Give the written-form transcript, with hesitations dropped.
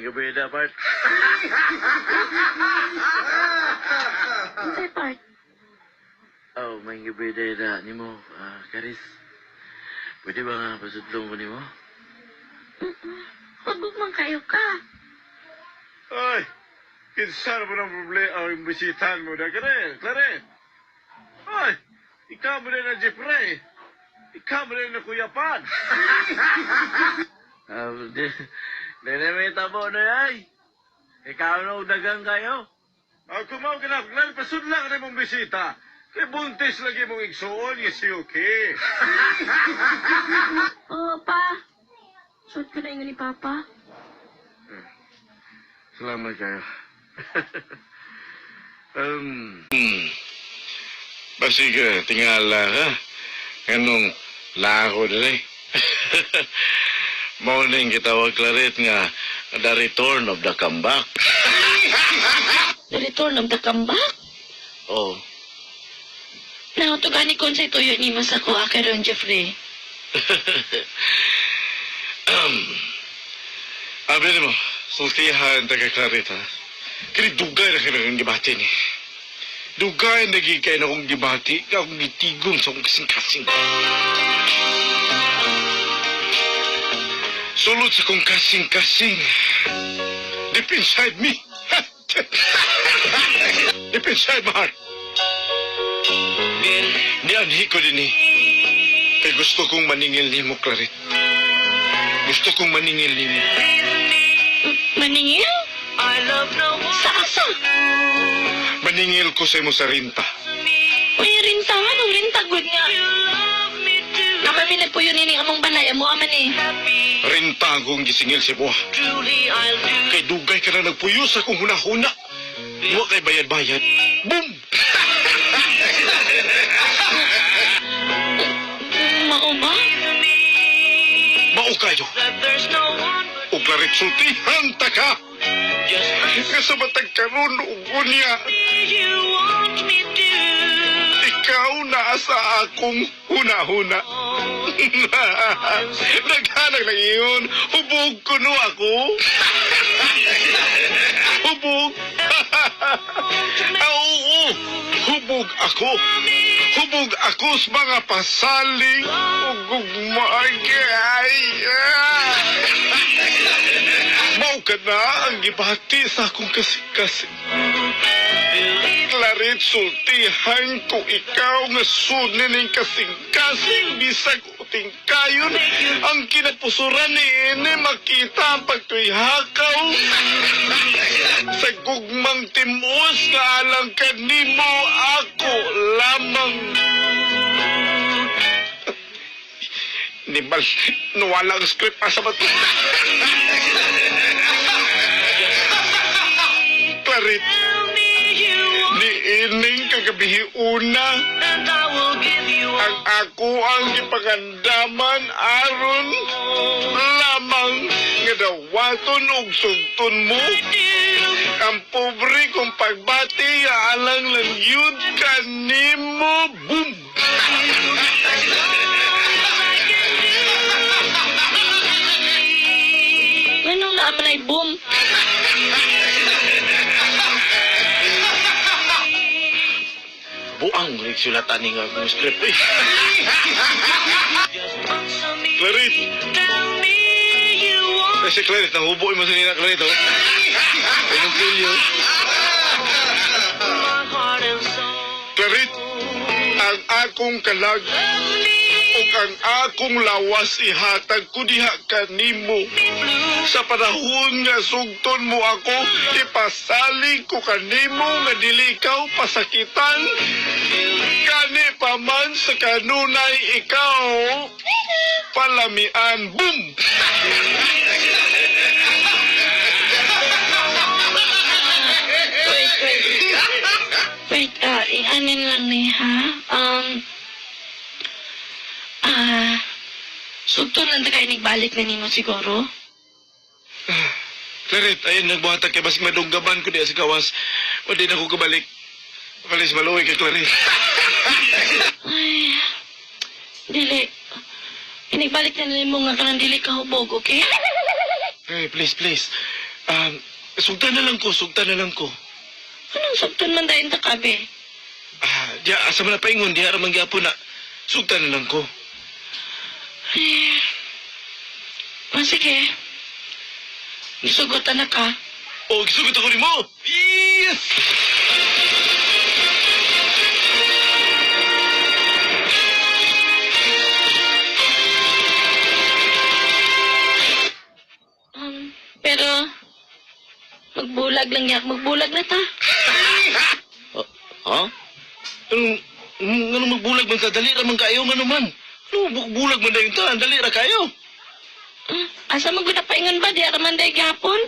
may gabi na, part. Unsay part? Oh, may gabi na ni mo, Karis. Pwede ba nga pasudlong ko ni mo? Hugog man kayo ka. Ay, kinsa mo ng problema ang bisitan mo na Claret. Ay, ikaw mo na Jeffrey. Ikaw mo na Kuyapan. Di na may tabo na ay. Ikaw na udagang kayo. Ako mau kinaklan, pasudlang na mong bisita. Kay buntis lagi mong igsuon, si Yuki. Oo, pa. Suot ko na yung ni Papa. Salamat kayo. Basiga, tingala ka. Anong lako dali? Morning kitawag Claret nga the return of the comeback. The return of the comeback? Oh. Now, to gani kon sa ituyo ni mas ako, akaron, Jeffrey. Abi mo, sultihan taga Claret ha. Kini dugay na kailangan gibati ni. Dugay na gigay na kong gibati, akong gitigong sa akong kasing-kasing. Sulod sa kong kasing-kasing. Deep inside me. Deep inside my heart. Nianhi ko din eh. Kaya gusto kong maningil ni mo, Claret. Gusto kong maningil ni mo. Maningil? Sa asa? Maningil ko sa imo sa rinta. Uy, rinta nga, nung rinta, good nga. Nakamilag po yun ini among balay, amo aman eh. Rinta akong gisingil si buha. Kay dugay ka na nagpuyos akong hunahuna. Huwag kay bayad-bayad. Boom! Mao ba? Mao kayo. O Claret, sultihan ta ka. Kasabatag karon ug unya. Ikaw na sa akong huna-huna. Naghanag lang iyon. Hubog ko no ako. Hubog. Oo. Hubog ako. Hubog ako sa mga pasaling. Ugugmagay. Mau ka na ang gibati sa akong kasing-kasing. Claret, sultihan ko ikaw nga sunin ng kasing-kasing bisag uting kayon ang kinapusuran ni Ine makita ang pagtuyhakaw sa gugmang timos nga alang kanimo ako lamang. Nibal, nawala ang script pa sa bato. Claret, ni ining kagabihi una, ang ako ang ipagandaman aron lamang nga dawaton og sugton mo. Ang pobre kong pagbati alang lang yun kanimo. Boom! Anong naman ay boom? Buang nagsulatan ni nga akong script eh. Claret! Kasi Claret, nahubo mo sa nina Claret, oh. Anong pilyo? Claret, ang akong kalag o ang akong lawas ihatag ko diha kanimo. Sa panahon nga sugton mo ako, ipasalig ko kanimo nga dili ikaw pasakitan. Kani pa man sa kanunay ikaw palamian. Boom! Wait, ianin lang ni ha? Sugto lang ta kayo nagbalik na nimo siguro? Claret, ayun nagbuhatag kay basig madunggaban ko diya sa gawas. O di na ko kabalik. Kalis maluwi kay Claret. Ay, dili. Inagbalik na nimo nga kanang dili ka hubog, okay? Hey, please. Sugtan na lang ko, sugtan na lang ko. Anong sabtan man dahin ta kabe? Diya, asa man na paingon, diya ramang gyapon na. Sugtan na lang ko. Sige. Isugutan na ka. O, gisugot ako ni mo! Yes! Pero, magbulag lang yak. Magbulag na ta. Ha? Anong magbulag man ka? Dali ramang kayo nga naman. Ano bulag man na yung taan? Dali ra kayo. Asa maguna paingon ba? Di araman dahi gapon?